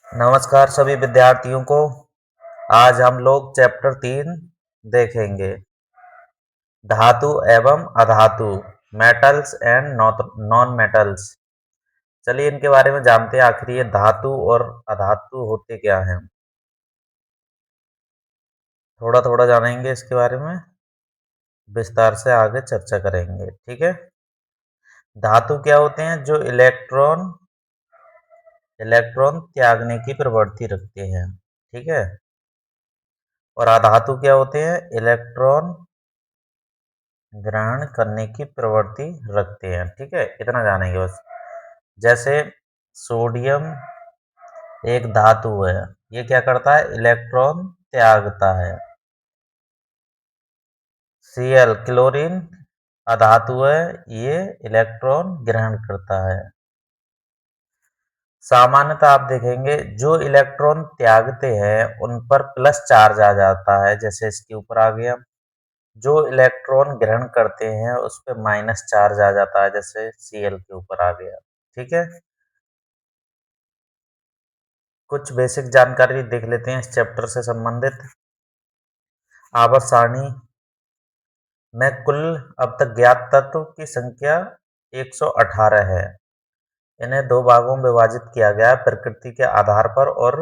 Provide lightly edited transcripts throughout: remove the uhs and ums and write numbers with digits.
नमस्कार सभी विद्यार्थियों को। आज हम लोग चैप्टर 3 देखेंगे। धातु एवं अधातु, मेटल्स एंड नॉन मेटल्स। चलिए इनके बारे में जानते हैं, आखिर ये धातु और अधातु होते क्या हैं। थोड़ा थोड़ा जानेंगे इसके बारे में, विस्तार से आगे चर्चा करेंगे। ठीक है। धातु क्या होते हैं? जो इलेक्ट्रॉन इलेक्ट्रॉन त्यागने की प्रवृत्ति रखते हैं। ठीक है। और अधातु क्या होते हैं? इलेक्ट्रॉन ग्रहण करने की प्रवृत्ति रखते हैं। ठीक है, इतना जानेंगे बस। जैसे सोडियम एक धातु है, ये क्या करता है? इलेक्ट्रॉन त्यागता है। Cl क्लोरीन अधातु है, ये इलेक्ट्रॉन ग्रहण करता है। सामान्यतः आप देखेंगे जो इलेक्ट्रॉन त्यागते हैं उन पर प्लस चार्ज आ जाता है, जैसे इसके ऊपर आ गया। जो इलेक्ट्रॉन ग्रहण करते हैं उस पे माइनस चार्ज आ जाता है, जैसे Cl के ऊपर आ गया। ठीक है। कुछ बेसिक जानकारी देख लेते हैं इस चैप्टर से संबंधित। आवर्त सारणी में कुल अब तक ज्ञात तत्व की संख्या 118 है। इन्हें दो भागों में विभाजित किया गया है, प्रकृति के आधार पर और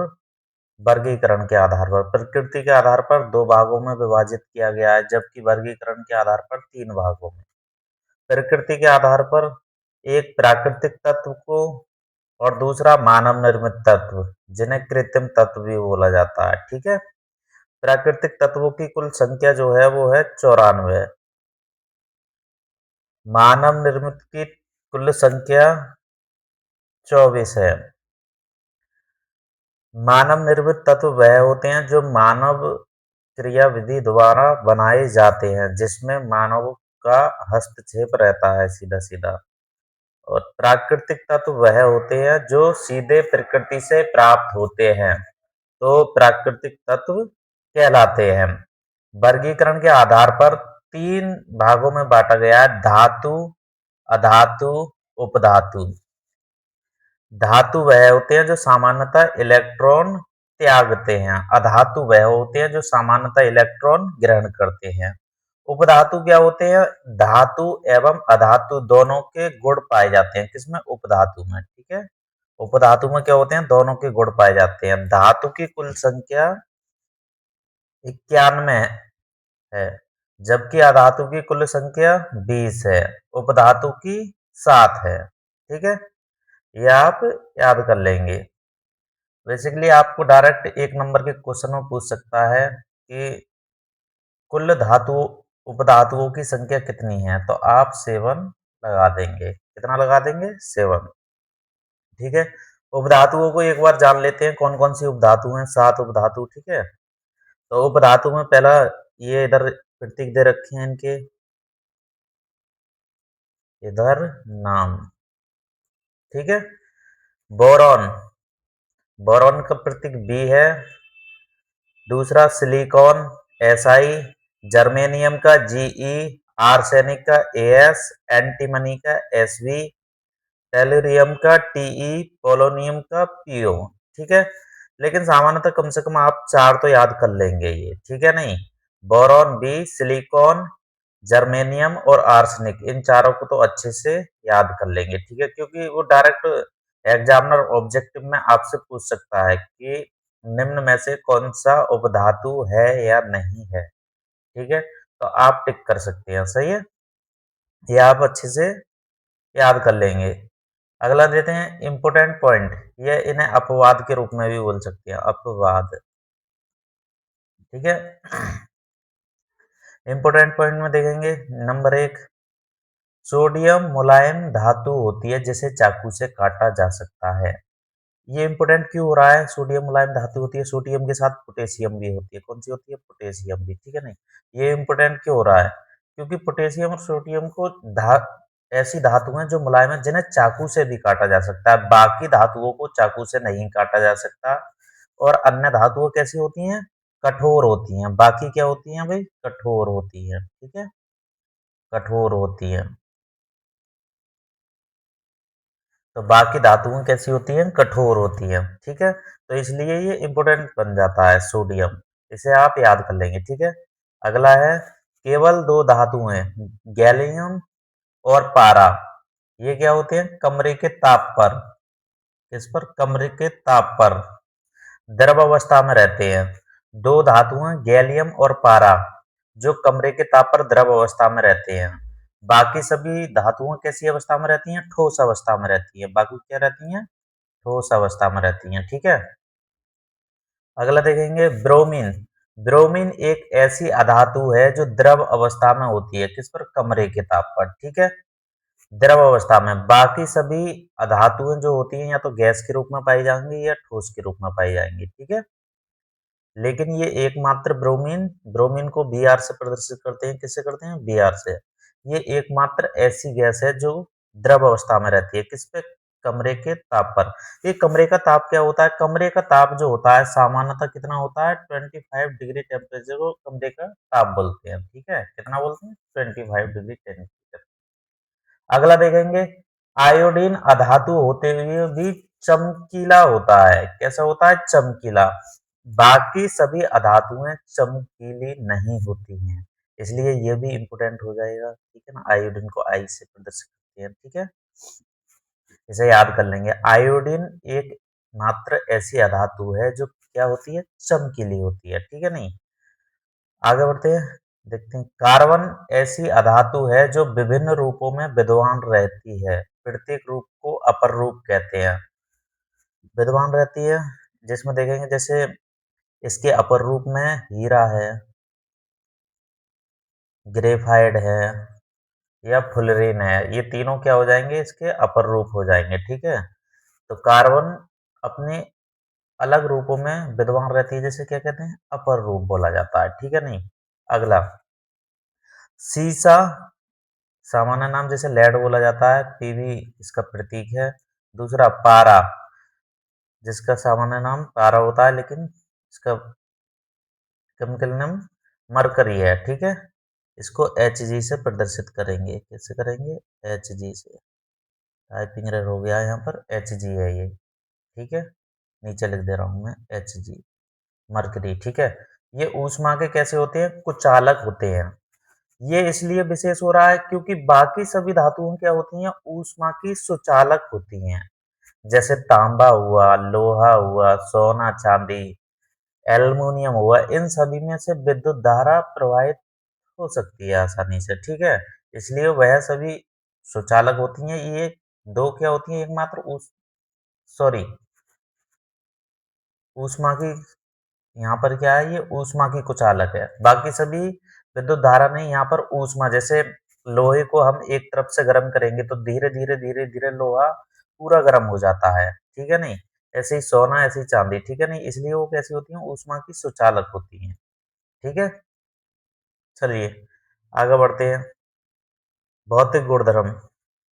वर्गीकरण के आधार पर। प्रकृति के आधार पर दो भागों में विभाजित किया गया है, जबकि वर्गीकरण के आधार पर 3 भागों में। प्रकृति के आधार पर एक प्राकृतिक तत्व को और दूसरा मानव निर्मित तत्व, जिन्हें कृत्रिम तत्व भी बोला जाता है। ठीक है। प्राकृतिक तत्वों की कुल संख्या जो है वो है 94। मानव निर्मित की कुल संख्या 24 है। मानव निर्मित तत्व वह होते हैं जो मानव क्रिया विधि द्वारा बनाए जाते हैं, जिसमें मानव का हस्तक्षेप रहता है सीधा सीधा। और प्राकृतिक तत्व वह होते हैं जो सीधे प्रकृति से प्राप्त होते हैं, तो प्राकृतिक तत्व कहलाते हैं। वर्गीकरण के आधार पर 3 भागों में बांटा गया है: धातु, अधातु, उपधातु। धातु वह होते हैं जो सामान्यतः इलेक्ट्रॉन त्यागते हैं। अधातु वह होते हैं जो सामान्यतः इलेक्ट्रॉन ग्रहण करते हैं। उपधातु क्या होते हैं? धातु एवं अधातु दोनों के गुण पाए जाते हैं। किसमें? उपधातु में। ठीक है। उपधातु में क्या होते हैं? दोनों के गुण पाए जाते हैं। धातु की कुल संख्या 91 है, जबकि अधातु की कुल संख्या 20 है। उपधातु की 7 है। ठीक है। ये आप याद कर लेंगे। बेसिकली आपको डायरेक्ट 1 नंबर के क्वेश्चन में पूछ सकता है कि कुल धातु उपधातुओं की संख्या कितनी है, तो आप 7 लगा देंगे। कितना लगा देंगे? 7। ठीक है। उपधातुओं को एक बार जान लेते हैं, कौन कौन सी उपधातु हैं। 7 उपधातु। ठीक है। तो उपधातु में पहला, ये इधर प्रतीक दे रखे हैं इनके, इधर नाम। ठीक है। बोरॉन, बोरॉन का प्रतीक बी है। दूसरा सिलिकॉन SI, जर्मेनियम का GE, आर्सेनिक का AS, एंटीमनी का SV, टेलुरियम का TE, पोलोनियम का PO। ठीक है। लेकिन सामान्यतः कम से कम आप 4 तो याद कर लेंगे ये। ठीक है नहीं? बोरॉन, बी, सिलिकॉन, जर्मेनियम और आर्सेनिक, इन चारों को तो अच्छे से याद कर लेंगे। ठीक है, क्योंकि वो डायरेक्ट एग्जामिनर ऑब्जेक्टिव में आपसे पूछ सकता है कि निम्न में से कौन सा उपधातु है या नहीं है। ठीक है। तो आप टिक कर सकते हैं। सही है, ये आप अच्छे से याद कर लेंगे। अगला देते हैं इंपोर्टेंट पॉइंट। ये इन्हें अपवाद के रूप में भी बोल सकते हैं, अपवाद। ठीक है। इंपोर्टेंट पॉइंट में देखेंगे, नंबर 1, सोडियम मुलायम धातु होती है जिसे चाकू से काटा जा सकता है। ये इंपोर्टेंट क्यों हो रहा है? सोडियम मुलायम धातु होती है, सोडियम के साथ पोटेशियम भी होती है। कौन सी होती है? पोटेशियम भी। ठीक है नहीं? ये इंपोर्टेंट क्यों हो रहा है? क्योंकि पोटेशियम और सोडियम को ऐसी धातु हैं जो मुलायम है, जिन्हें चाकू से भी काटा जा सकता है। बाकी धातुओं को चाकू से नहीं काटा जा सकता। और अन्य धातुएं कैसी होती हैं? कठोर होती हैं। बाकी क्या होती हैं भाई? कठोर होती हैं। ठीक है, कठोर होती हैं। तो बाकी धातुएं कैसी होती हैं, कठोर होती हैं। ठीक है, तो इसलिए ये इंपॉर्टेंट बन जाता है सोडियम, इसे आप याद कर लेंगे। ठीक है, अगला है केवल दो धातुएं गैलियम और पारा, ये क्या होते हैं, कमरे के ताप पर, किस पर, कमरे के ताप पर द्रव अवस्था में रहते हैं। दो धातुएं गैलियम और पारा जो कमरे के ताप पर द्रव अवस्था में रहते हैं। बाकी सभी धातुएं कैसी अवस्था में रहती हैं, ठोस अवस्था में रहती है। बाकी क्या रहती हैं, ठोस अवस्था में रहती हैं। ठीक है, अगला देखेंगे ब्रोमीन। ब्रोमीन एक ऐसी अधातु है जो द्रव अवस्था में होती है, किस पर, कमरे के ताप पर। ठीक है, द्रव अवस्था में। बाकी सभी अधातुएं जो होती हैं या तो गैस के रूप में पाई जाएंगी या ठोस के रूप में पाई जाएंगी। ठीक है, लेकिन ये एकमात्र ब्रोमीन, ब्रोमीन को Br से प्रदर्शित करते हैं, किससे करते हैं, Br से। ये एकमात्र ऐसी गैस है जो द्रव अवस्था में रहती है, किस पे, कमरे के ताप पर। ये कमरे का ताप क्या होता है, कमरे का ताप जो होता है सामान्यतः कितना होता है, 25 डिग्री टेम्परेचर को कमरे का ताप बोलते हैं। ठीक है, कितना बोलते हैं, 25 डिग्री टेम्परेचर। अगला देखेंगे आयोडीन अधातु होते हुए भी चमकीला होता है। कैसा होता है, चमकीला। बाकी सभी अधातुएं चमकीली नहीं होती हैं, इसलिए ये भी इंपोर्टेंट हो जाएगा। ठीक है ना, आयोडीन को आई से प्रदर्शित करते हैं। ठीक है, इसे याद कर लेंगे। आयोडीन एक मात्र ऐसी अधातु है जो क्या होती है, चमकीली होती है। ठीक है, नहीं, आगे बढ़ते हैं, देखते हैं कार्बन ऐसी अधातु है जो विभिन्न रूपों में विद्यमान रहती है। प्रत्येक रूप को अपर रूप कहते हैं। विद्यमान रहती है, जिसमें देखेंगे जैसे इसके अपर रूप में हीरा है, ग्रेफाइट है या फुलरीन है। ये तीनों क्या हो जाएंगे, इसके अपर रूप हो जाएंगे। ठीक है, तो कार्बन अपने अलग रूपों में विद्यमान रहती है, जैसे क्या कहते हैं, अपर रूप बोला जाता है। ठीक है, नहीं, अगला सीसा, सामान्य नाम जैसे लेड बोला जाता है, पीबी इसका प्रतीक है। दूसरा पारा, जिसका सामान्य नाम पारा होता है लेकिन इसका केमिकल नेम मरकरी है। ठीक है, इसको Hg से प्रदर्शित करेंगे, कैसे करेंगे, Hg से। टाइपिंग एरर हो गया है, यहाँ पर Hg है ये। ठीक है, नीचे लिख दे रहा हूं मैं Hg, मरकरी। ठीक है, ये ऊष्मा के कैसे होते हैं, कुचालक होते हैं। ये इसलिए विशेष हो रहा है क्योंकि बाकी सभी धातुओं क्या होती हैं, ऊष्मा की सुचालक होती हैं। जैसे तांबा हुआ, लोहा हुआ, सोना चांदी, एल्युमिनियम हुआ, इन सभी में से विद्युत धारा प्रवाहित हो सकती है आसानी से। ठीक है, इसलिए वह सभी सुचालक होती हैं। ये दो क्या होती हैं, एकमात्र सॉरी, ऊष्मा की, यहाँ पर क्या है, ये ऊष्मा की कुचालक है। बाकी सभी विद्युत धारा नहीं, यहाँ पर ऊष्मा, जैसे लोहे को हम एक तरफ से गर्म करेंगे तो धीरे धीरे धीरे धीरे लोहा पूरा गर्म हो जाता है। ठीक है, नहीं, ऐसे ही सोना, ऐसे ही चांदी। ठीक है, नहीं, इसलिए वो कैसी होती है, ऊष्मा की सुचालक होती है। ठीक है, चलिए आगे बढ़ते हैं। भौतिक गुणधर्म,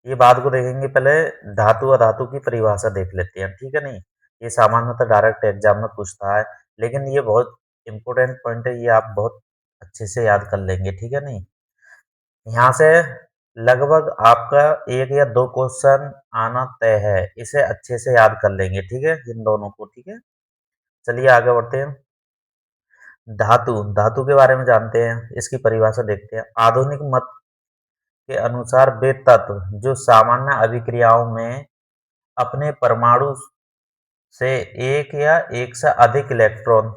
ये बात को देखेंगे, पहले धातु अधातु की परिभाषा देख लेते हैं। ठीक है, नहीं, ये सामान्यतः डायरेक्ट एग्जाम में पूछता है, लेकिन ये बहुत इंपॉर्टेंट पॉइंट है, ये आप बहुत अच्छे से याद कर लेंगे। ठीक है, नहीं, यहाँ से लगभग आपका एक या दो क्वेश्चन आना तय है, इसे अच्छे से याद कर लेंगे। ठीक है, इन दोनों को। ठीक है, चलिए आगे बढ़ते हैं। धातु, धातु के बारे में जानते हैं, इसकी परिभाषा देखते हैं। आधुनिक मत के अनुसार वे तत्व जो सामान्य अभिक्रियाओं में अपने परमाणु से एक या एक से अधिक इलेक्ट्रॉन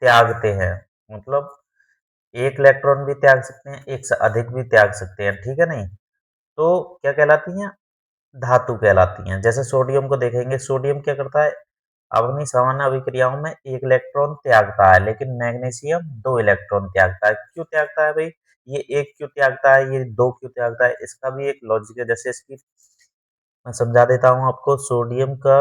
त्यागते हैं, मतलब एक इलेक्ट्रॉन भी त्याग सकते हैं, एक से अधिक भी त्याग सकते हैं। ठीक है, नहीं, तो क्या कहलाती हैं, धातु कहलाती हैं। जैसे सोडियम को देखेंगे, सोडियम क्या करता है, अपनी सामान्य अभिक्रियाओं में एक इलेक्ट्रॉन त्यागता है, लेकिन मैग्नीशियम दो इलेक्ट्रॉन त्यागता है। क्यों त्यागता है भाई, ये एक क्यों त्यागता है, ये दो क्यों त्यागता है, इसका भी एक लॉजिक है। जैसे इसकी मैं समझा देता हूँ आपको। सोडियम का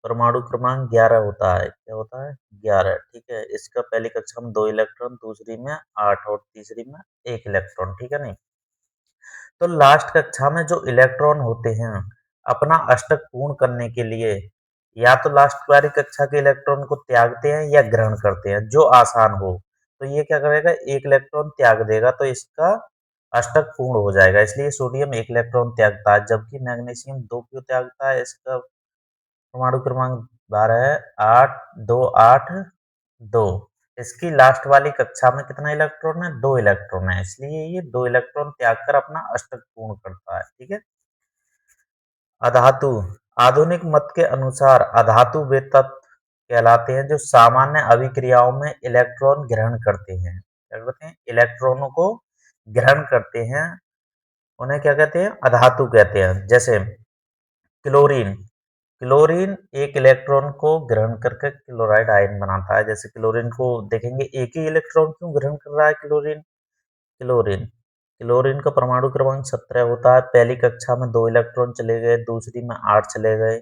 परमाणु क्रमांक 11 होता है, क्या होता है, 11। ठीक है, इसका पहली कक्षा में 2 इलेक्ट्रॉन, दूसरी में 8 और तीसरी में 1 इलेक्ट्रॉन। ठीक है, नहीं, तो लास्ट कक्षा में जो इलेक्ट्रॉन होते हैं अपना अष्टक पूर्ण करने के लिए या तो लास्ट वाली कक्षा के इलेक्ट्रॉन को त्यागते हैं या ग्रहण करते हैं, जो आसान हो। तो ये क्या करेगा, एक इलेक्ट्रॉन त्याग देगा, तो इसका अष्टक पूर्ण हो जाएगा। इसलिए सोडियम 1 इलेक्ट्रॉन त्यागता है, जबकि मैग्नीशियम 2 क्यों त्यागता है? इसका परमाणु क्रमांक 12 है 8, 2, 8, 2। इसकी लास्ट वाली कक्षा में कितना इलेक्ट्रॉन है? 2 इलेक्ट्रॉन है, इसलिए ये 2 इलेक्ट्रॉन त्याग कर अपना अष्टक पूर्ण करता है। ठीक है। अधातु, आधुनिक मत के अनुसार अधातु वे तत्व कहलाते हैं जो सामान्य अभिक्रियाओं में इलेक्ट्रॉन ग्रहण करते हैं। क्या कहते हैं? इलेक्ट्रॉनों को ग्रहण करते हैं, उन्हें क्या कहते हैं? अधातु कहते हैं। जैसे क्लोरीन, क्लोरीन एक इलेक्ट्रॉन को ग्रहण करके क्लोराइड आयन बनाता है। जैसे क्लोरीन को देखेंगे, एक ही इलेक्ट्रॉन क्यों ग्रहण कर रहा है क्लोरीन? क्लोरीन, क्लोरीन का परमाणु क्रमांक 17 होता है। पहली कक्षा में 2 इलेक्ट्रॉन चले गए, दूसरी में 8 चले गए।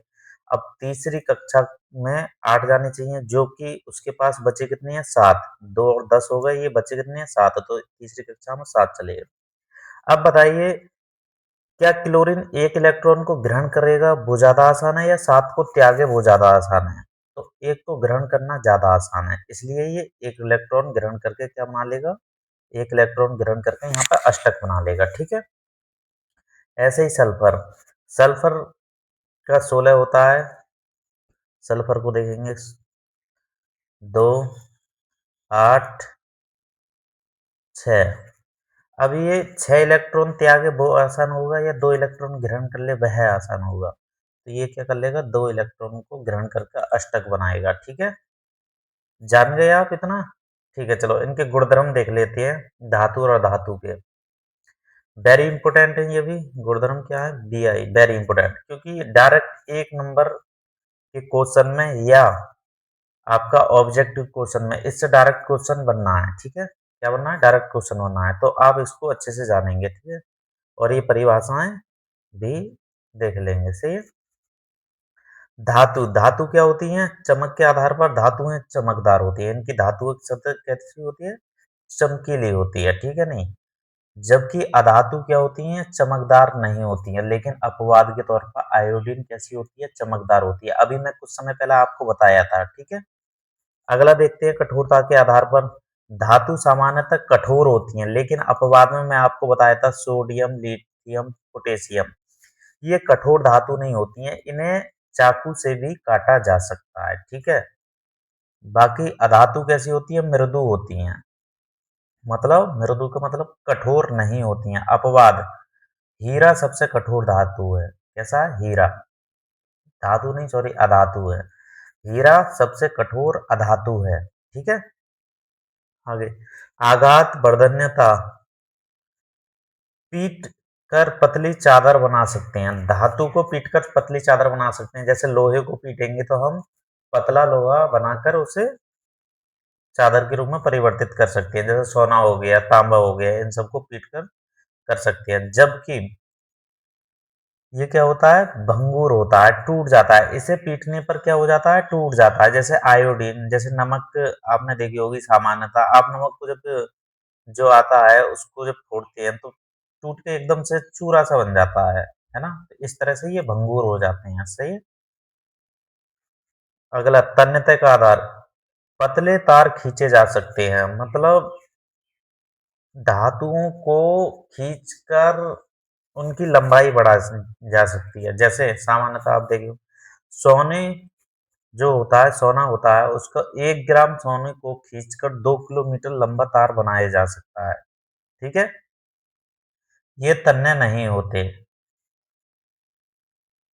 अब तीसरी कक्षा में 8 जाने चाहिए, जो कि उसके पास बचे कितने हैं? 7। 2 और 10 हो गए, ये बचे कितने हैं? 7। तो तीसरी कक्षा में 7 चले गए। अब बताइए, क्या क्लोरीन एक इलेक्ट्रॉन को ग्रहण करेगा वो ज़्यादा आसान है, या 7 को त्यागे वो ज़्यादा आसान है? तो एक को ग्रहण करना ज़्यादा आसान है, इसलिए ये एक इलेक्ट्रॉन ग्रहण करके क्या बना लेगा? एक इलेक्ट्रॉन ग्रहण करके यहाँ पर अष्टक बना लेगा। ठीक है। ऐसे ही सल्फर, सल्फर का 16 होता है। सल्फर को देखेंगे, 2, 8, 6। अब ये 6 इलेक्ट्रॉन त्यागे वो आसान होगा, या 2 इलेक्ट्रॉन ग्रहण कर ले वह आसान होगा? तो ये क्या कर लेगा? 2 इलेक्ट्रॉन को ग्रहण करके अष्टक बनाएगा। ठीक है। जान गए आप इतना? ठीक है, चलो इनके गुणधर्म देख लेते हैं, धातु और अधातु के। वेरी इंपॉर्टेंट है ये भी। गुणधर्म क्या है? Bi, वेरी इंपॉर्टेंट, क्योंकि डायरेक्ट 1 नंबर के क्वेश्चन में या आपका ऑब्जेक्टिव क्वेश्चन में इससे डायरेक्ट क्वेश्चन बनना है। ठीक है। क्या बनना है? डायरेक्ट क्वेश्चन बनना है, तो आप इसको अच्छे से जानेंगे। ठीक है। और ये परिभाषाएं भी देख लेंगे। सही है। धातु, धातु क्या होती हैं? चमक के आधार पर धातुएं चमकदार होती है। इनकी धातु सतह कैसी होती है? चमकीली होती है। ठीक है नहीं? जबकि अधातु क्या होती हैं? चमकदार नहीं होती हैं। लेकिन अपवाद के तौर पर आयोडीन कैसी होती है? चमकदार होती है। अभी मैं कुछ समय पहले आपको बताया था। ठीक है। अगला देखते हैं, कठोरता के आधार पर। धातु सामान्यतः कठोर होती हैं, लेकिन अपवाद में मैं आपको बताया था सोडियम, लिथियम, पोटेशियम, ये कठोर धातु नहीं होती हैं, इन्हें चाकू से भी काटा जा सकता है। ठीक है। बाकी अधातु कैसी होती है? मृदु होती हैं। मतलब मृदु का मतलब कठोर नहीं होती हैं। अपवाद, हीरा सबसे कठोर धातु है। कैसा है? हीरा। धातु नहीं, सॉरी, अधातु है। हीरा सबसे कठोर अधातु है। ठीक है। आगे, आघात वर्धन्यता, पीट कर पतली चादर बना सकते हैं। धातु को पीट कर पतली चादर बना सकते हैं। जैसे लोहे को पीटेंगे तो हम पतला लोहा बनाकर उसे चादर के रूप में परिवर्तित कर सकते हैं। जैसे सोना हो गया, तांबा हो गया, इन सबको पीट कर सकते हैं। जबकि ये क्या होता है? भंगुर होता है, टूट जाता है। इसे पीटने पर क्या हो जाता है? टूट जाता है। जैसे आयोडीन, जैसे नमक आपने देखी होगी सामान्यतः, आप नमक को जब जो आता है उसको जब फोड़ते हैं तो टूट के एकदम से चूरा सा बन जाता है ना? तो इस तरह से ये भंगुर हो जाते हैं। सही है। अगला, तन्यता का आधार, पतले तार खींचे जा सकते हैं। मतलब धातुओं को खींचकर उनकी लंबाई बढ़ा जा सकती है। जैसे सामान्यतः आप देखिए, सोने जो होता है, सोना होता है, उसका 1 ग्राम सोने को खींचकर 2 किलोमीटर लंबा तार बनाया जा सकता है। ठीक है। ये तन्य नहीं होते।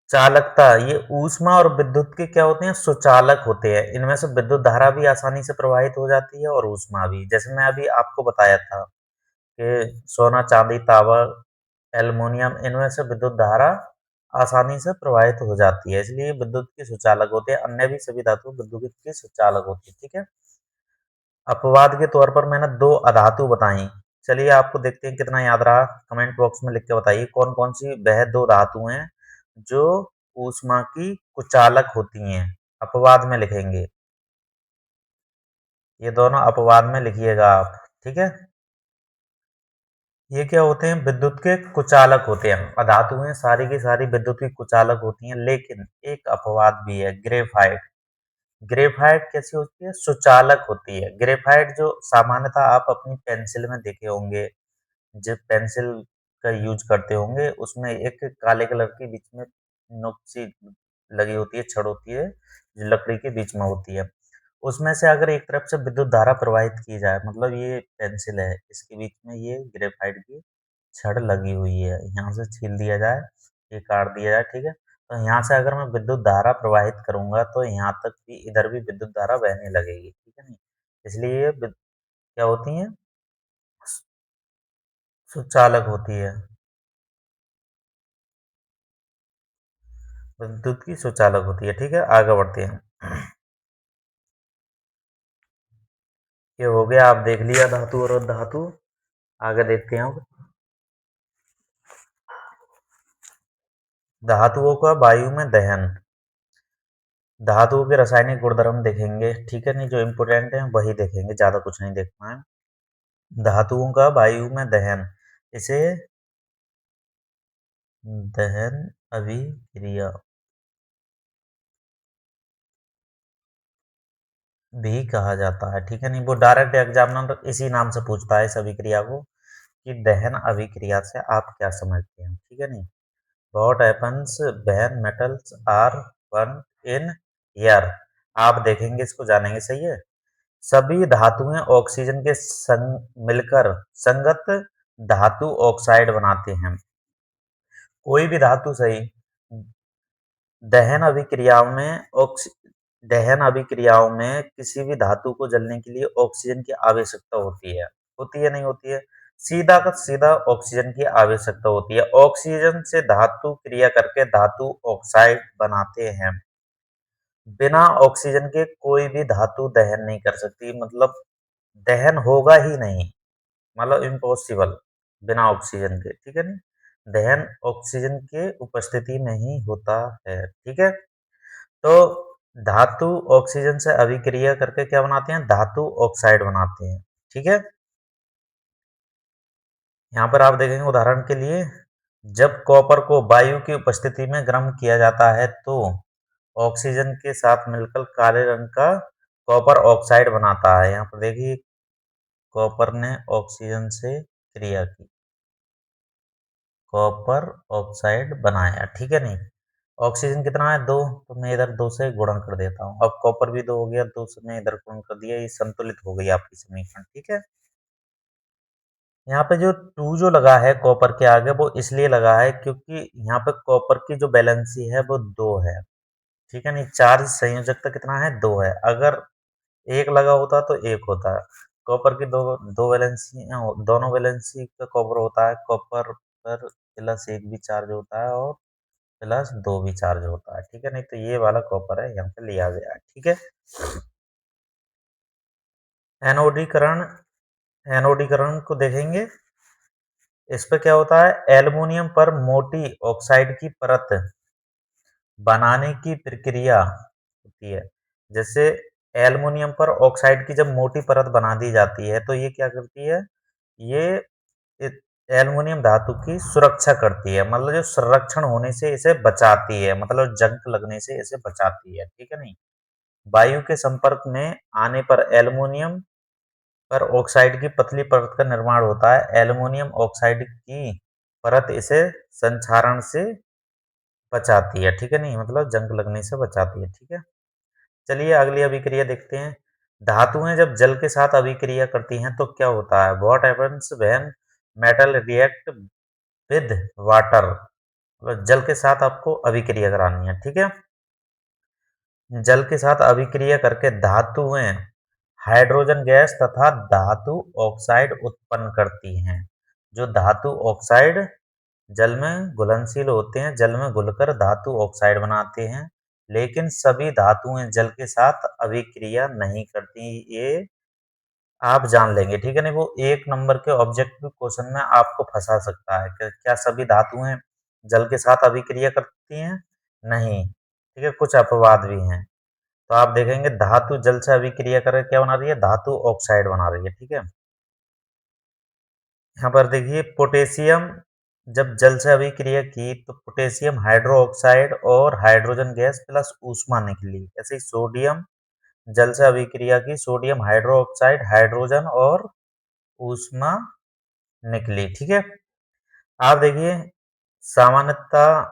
चालकता, ये ऊष्मा और विद्युत के क्या होते हैं? सुचालक होते हैं। इनमें से विद्युत धारा भी आसानी से प्रवाहित हो जाती है और ऊष्मा भी। जैसे मैं अभी आपको बताया था कि सोना, चांदी, तांबा, एल्युमिनियम, इनमें से विद्युत धारा आसानी से प्रवाहित हो जाती है, इसलिए विद्युत के सुचालक होते हैं। अन्य भी सभी धातु विद्युत के सुचालक होती है। ठीक है। अपवाद के तौर पर मैंने 2 अधातु बताई। चलिए आपको देखते हैं कितना याद रहा। कमेंट बॉक्स में लिख के बताइए कौन कौन सी वह 2 धातु हैं जो ऊष्मा की कुचालक होती हैं। अपवाद में लिखेंगे, ये दोनों अपवाद में लिखिएगा आप। ठीक है। ये क्या होते हैं? विद्युत के कुचालक होते हैं। अधातुएं सारी की सारी विद्युत की कुचालक होती हैं, लेकिन एक अपवाद भी है, ग्रेफाइट। ग्रेफाइट कैसी होती है? सुचालक होती है। ग्रेफाइट जो सामान्यतः आप अपनी पेंसिल में देखे होंगे, जो पेंसिल का यूज करते होंगे, उसमें एक काले कलर की बीच में नोक सी लगी होती है, छड़ होती है, जो लकड़ी के बीच में होती है। उसमें से अगर एक तरफ से विद्युत धारा प्रवाहित की जाए, मतलब ये पेंसिल है, इसके बीच में ये ग्रेफाइट की छड़ लगी हुई है, यहाँ से छील दिया जाए, ये काट दिया जाए, ठीक है? तो यहाँ से अगर मैं विद्युत धारा प्रवाहित करूँगा, तो यहाँ तक भी इधर भी विद्युत धारा बहने लगेगी, ठीक है नहीं? इसलिए ये क्या होती हैं? सुचालक होती है। विद्युत की सुचालक होती है, ठीक है? आगे बढ़ते हैं। ये हो गया, आप देख लिया धातु और धातु। आगे देखते हैं अब धातुओं का वायु में दहन। धातुओं के रासायनिक गुणधर्म देखेंगे, ठीक है? नहीं, जो इम्पोर्टेंट है वही देखेंगे, ज्यादा कुछ नहीं देखना है। धातुओं का वायु में दहन, इसे दहन अभिक्रिया भी कहा जाता है, ठीक है? नहीं, वो डायरेक्ट एग्जामिनर इसी नाम से पूछता है इस अभिक्रिया को, कि दहन अभिक्रिया से आप क्या समझते हैं, ठीक है? नहीं, what happens when metals are burn in air. आप देखेंगे, इसको जानेंगे, सही है? सभी धातुएं ऑक्सीजन के संग मिलकर संगत धातु ऑक्साइड बनाते हैं। कोई भी धातु सही दहन अभिक्रियाओं में दहन अभिक्रियाओं में किसी भी धातु को जलने के लिए ऑक्सीजन की आवश्यकता होती है नहीं होती है? सीधा का सीधा ऑक्सीजन की आवश्यकता होती है। ऑक्सीजन से धातु क्रिया करके धातु ऑक्साइड बनाते हैं। बिना ऑक्सीजन के कोई भी धातु दहन नहीं कर सकती, मतलब दहन होगा ही नहीं, मतलब इम्पॉसिबल बिना ऑक्सीजन के, ठीक है नहीं? दहन ऑक्सीजन के उपस्थिति में ही होता है, ठीक है? तो धातु ऑक्सीजन से अभिक्रिया करके क्या बनाते हैं? धातु ऑक्साइड बनाते हैं, ठीक है? यहाँ पर आप देखेंगे उदाहरण के लिए, जब कॉपर को वायु की उपस्थिति में गर्म किया जाता है तो ऑक्सीजन के साथ मिलकर काले रंग का कॉपर ऑक्साइड बनाता है। यहाँ पर देखिए, कॉपर ने ऑक्सीजन से क्रिया की, कॉपर ऑक्साइड बनाया, ठीक है नहीं? ऑक्सीजन कितना है? 2, तो मैं इधर 2 से गुणा कर देता हूँ। अब कॉपर भी 2 हो गया, 2 से मैं इधर गुणा कर दिया, ये संतुलित हो गई आपकी समीकरण, ठीक है? यहाँ पे जो 2 जो लगा है कॉपर के आगे, वो इसलिए लगा है क्योंकि यहाँ पे कॉपर की जो वैलेंसी है वो 2 है, ठीक है नहीं? चार्ज संयोजकता कितना है? 2 है। अगर 1 लगा होता तो 1 होता। कॉपर की दो वैलेंसी, दोनों वैलेंसी का कॉपर होता है, कॉपर पर +1 भी चार्ज होता है और +2 भी चार्ज होता है, ठीक है नहीं? तो ये वाला कॉपर है, यहाँ पे लिया गया है, ठीक है? एनोडीकरण, एनोडीकरण को देखेंगे। इस पे क्या होता है? एल्युमिनियम पर मोटी ऑक्साइड की परत बनाने की प्रक्रिया होती है। जैसे एल्युमिनियम पर ऑक्साइड की जब मोटी परत बना दी जाती है, तो ये क्या करती है? ये एल्युमिनियम धातु की सुरक्षा करती है, मतलब जो संरक्षण होने से इसे बचाती है, मतलब जंग लगने से इसे बचाती है, ठीक है नहीं? वायु के संपर्क में आने पर एल्युमिनियम पर ऑक्साइड की पतली परत का निर्माण होता है। एल्युमिनियम ऑक्साइड की परत इसे संक्षारण से बचाती है, ठीक है नहीं? मतलब जंग लगने से बचाती है, ठीक है? चलिए अगली अभिक्रिया देखते हैं। धातुएं जब जल के साथ अभिक्रिया करती हैं तो क्या होता है? What happens when metal react with water. मतलब जल के साथ आपको अभिक्रिया करानी है, ठीक है? जल के साथ अभिक्रिया करके धातुएं हाइड्रोजन गैस तथा धातु ऑक्साइड उत्पन्न करती हैं। जो धातु ऑक्साइड जल में घुलनशील होते हैं, जल में घुलकर धातु ऑक्साइड बनाते हैं, लेकिन सभी धातुएं जल के साथ अभिक्रिया नहीं करती। ये आप जान लेंगे, ठीक है नहीं? वो 1 नंबर के ऑब्जेक्टिव क्वेश्चन में आपको फंसा सकता है कि क्या सभी धातुएं जल के साथ अभिक्रिया करती हैं? नहीं, ठीक है? कुछ अपवाद भी हैं। तो आप देखेंगे धातु जल से अभिक्रिया करके क्या बना रही है? धातु ऑक्साइड बना रही है, ठीक है? यहाँ पर देखिए, पोटेशियम जब जल से अभिक्रिया की तो पोटेशियम हाइड्रो ऑक्साइड और हाइड्रोजन गैस प्लस ऊष्मा निकली। ऐसे ही सोडियम जल से अभिक्रिया की, सोडियम हाइड्रो ऑक्साइड, हाइड्रोजन और ऊष्मा निकली, ठीक है। आप देखिए सामान्यतः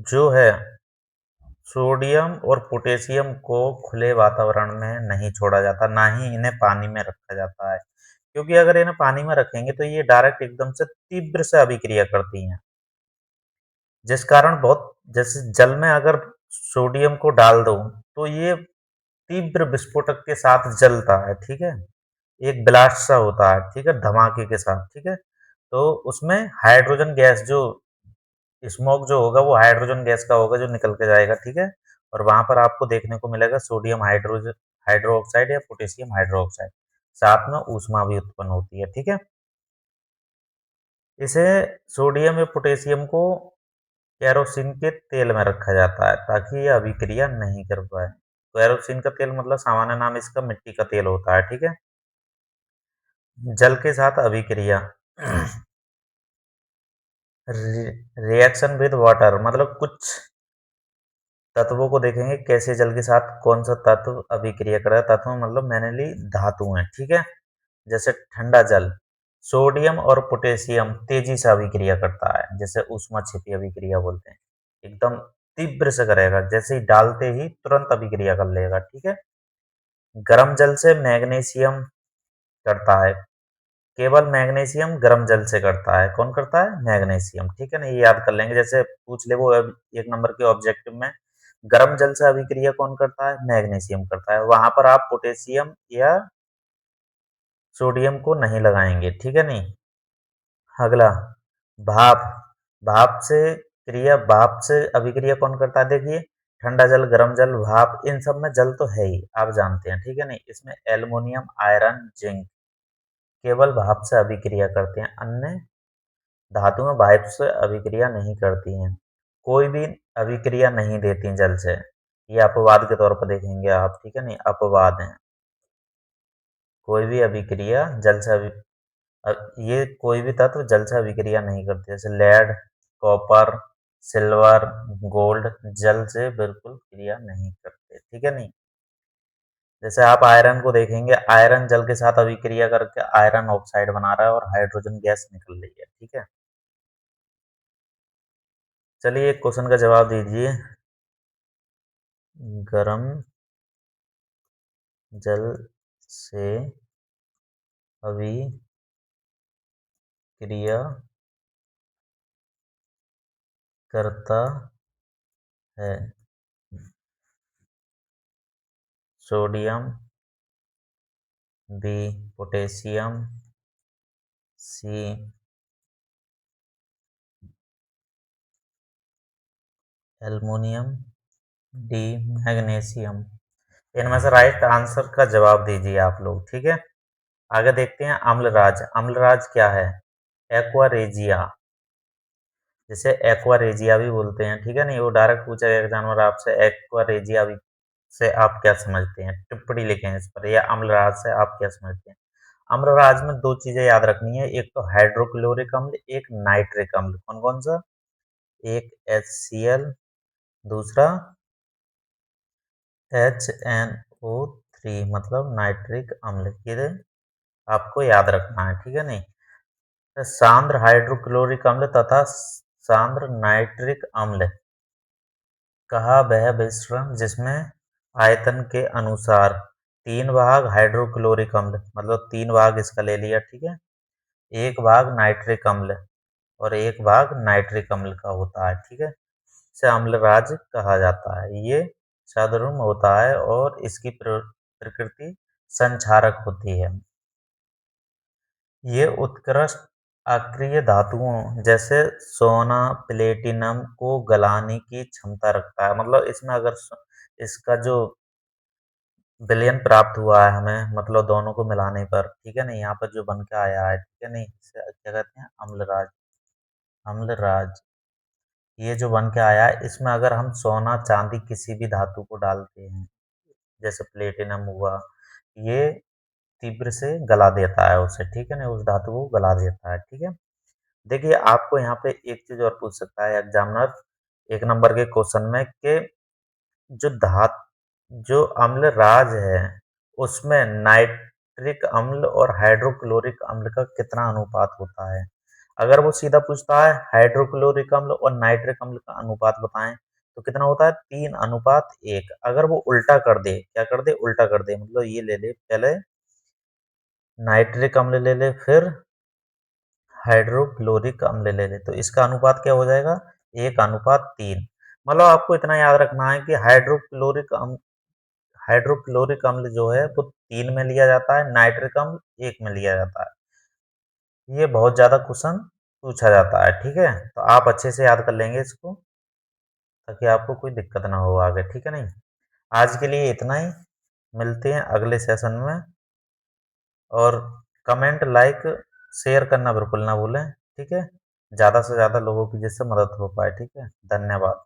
जो है सोडियम और पोटेशियम को खुले वातावरण में नहीं छोड़ा जाता, ना ही इन्हें पानी में रखा जाता है। क्योंकि अगर इन्हें पानी में रखेंगे तो ये डायरेक्ट एकदम से तीव्र से अभिक्रिया करती हैं। जिस कारण बहुत जैसे जल में अगर सोडियम को डाल दो, तो ये तीव्र विस्फोटक के साथ जलता है, ठीक है? एक ब्लास्ट सा होता है, ठीक है? धमाके के साथ, ठीक है? तो उसमें हाइड्रोजन गैस जो स्मोक जो होगा वो हाइड्रोजन गैस का होगा जो निकल के जाएगा, ठीक है? और वहाँ पर आपको देखने को मिलेगा सोडियम हाइड्रो ऑक्साइड या पोटेशियम हाइड्रो ऑक्साइड। साथ में ऊष्मा भी उत्पन्न होती है, ठीक है? इसे सोडियम या पोटेशियम को केरोसिन के तेल में रखा जाता है ताकि ये अभिक्रिया नहीं कर पाए। केरोसिन का तेल मतलब सामान्य नाम इसका मिट्टी का तेल होता है, ठीक है? जल के साथ अभिक्रिया रिएक्शन विद वाटर मतलब कुछ तत्वों को देखेंगे कैसे जल के साथ कौन सा तत्व अभिक्रिया कर रहा है। तत्व मतलब मैंने धातु है, ठीक है? जैसे ठंडा जल सोडियम और पोटेशियम तेजी से अभिक्रिया करता है, जैसे ऊष्माक्षेपी अभिक्रिया बोलते हैं। एकदम तीव्र से करेगा, जैसे ही डालते ही तुरंत अभिक्रिया कर लेगा, ठीक है? गर्म जल से मैग्नीशियम करता है, केवल मैग्नीशियम गर्म जल से करता है। कौन करता है? मैग्नीशियम, ठीक है ना? ये याद कर लेंगे, जैसे पूछ ले वो अब एक नंबर के ऑब्जेक्टिव में गर्म जल से अभिक्रिया कौन करता है? मैग्नीशियम करता है। वहां पर आप पोटेशियम या सोडियम को नहीं लगाएंगे, ठीक है नहीं? अगला भाप भाप से अभिक्रिया कौन करता है? देखिए ठंडा जल, गर्म जल, भाप, इन सब में जल तो है ही, आप जानते हैं, ठीक है नहीं? इसमें एल्युमिनियम, आयरन, जिंक केवल भाप से अभिक्रिया करते हैं, अन्य धातुएं वाष्प से अभिक्रिया नहीं करती हैं। कोई भी अभिक्रिया नहीं देती जल से। ये अपवाद के तौर पर देखेंगे आप, ठीक है नहीं? अपवाद हैं। कोई भी अभिक्रिया जल से ये कोई भी तत्व जल से अभिक्रिया नहीं करते, जैसे लेड, कॉपर, सिल्वर, गोल्ड जल से बिल्कुल क्रिया नहीं करते, ठीक है नहीं? जैसे आप आयरन को देखेंगे, आयरन जल के साथ अभिक्रिया करके आयरन ऑक्साइड बना रहा है और हाइड्रोजन गैस निकल रही है, ठीक है? चलिए एक क्वेश्चन का जवाब दीजिए। गर्म जल से अभिक्रिया करता है सोडियम, बी पोटेशियम, सी एल्युमिनियम, डी मैग्नीशियम। इनमें से राइट आंसर का जवाब दीजिए आप लोग, ठीक है? आगे देखते हैं अम्लराज। अम्लराज क्या है? एक्वारेजिया, जिसे एक्वारेजिया भी बोलते हैं, ठीक है नहीं? वो डायरेक्ट पूछा गया जानवर आपसे एक्वारेजिया भी से आप क्या समझते हैं? टिप्पणी लिखें इस पर, या अम्लराज से आप क्या समझते हैं? अम्लराज में दो चीजें याद रखनी है, एक तो हाइड्रोक्लोरिक अम्ल, एक नाइट्रिक अम्ल। कौन कौन सा? एक HCl, दूसरा HNO3 मतलब नाइट्रिक अम्ल। ये आपको याद रखना है, ठीक है नहीं? सांद्र हाइड्रोक्लोरिक अम्ल तथा सांद्र नाइट्रिक अम्ल कहा वह मिश्रण जिसमें आयतन के अनुसार 3 भाग हाइड्रोक्लोरिक अम्ल मतलब 3 भाग इसका ले लिया, ठीक है? 1 भाग नाइट्रिक अम्ल और 1 भाग नाइट्रिक अम्ल का होता है, ठीक है? इसे अम्लराज कहा जाता है। ये सदृढ़ होता है और इसकी प्रकृति संक्षारक होती है। ये उत्कृष्ट अक्रिय धातुओं जैसे सोना, प्लेटिनम को गलाने की क्षमता रखता है। मतलब इसमें अगर इसका जो विलयन प्राप्त हुआ है हमें, मतलब दोनों को मिलाने पर, ठीक है नहीं? यहाँ पर जो बन के आया है, ठीक है नहीं? इसे क्या कहते हैं? अम्लराज। अम्लराज ये जो बन के आया है, इसमें अगर हम सोना, चांदी किसी भी धातु को डालते हैं, जैसे प्लेटिनम हुआ, ये तीव्र से गला देता है उसे, ठीक है ना? उस धातु को गला देता है, ठीक है? देखिए आपको यहाँ पे एक चीज और पूछ सकता है एग्जामिनर 1 नंबर के क्वेश्चन में कि जो धात जो अम्ल राज है उसमें नाइट्रिक अम्ल और हाइड्रोक्लोरिक अम्ल का कितना अनुपात होता है? अगर वो सीधा पूछता है हाइड्रोक्लोरिक अम्ल और नाइट्रिक अम्ल का अनुपात बताएं, तो कितना होता है? 3:1। अगर वो उल्टा कर दे, क्या कर दे? उल्टा कर दे, मतलब ये ले ले, पहले नाइट्रिक अम्ल ले ले, फिर हाइड्रोक्लोरिक अम्ल ले ले, तो इसका अनुपात क्या हो जाएगा? 1:3। मतलब आपको इतना याद रखना है कि हाइड्रोक्लोरिक अम्ल जो है वो 3 में लिया जाता है, नाइट्रिक अम्ल 1 में लिया जाता है। ये बहुत ज़्यादा क्वेश्चन पूछा जाता है, ठीक है? तो आप अच्छे से याद कर लेंगे इसको, ताकि आपको कोई दिक्कत ना हो आगे, ठीक है नहीं? आज के लिए इतना ही, मिलते हैं अगले सेशन में। और कमेंट, लाइक, शेयर करना बिल्कुल ना भूलें, ठीक है? ज़्यादा से ज़्यादा लोगों की जिससे मदद हो पाए, ठीक है? धन्यवाद।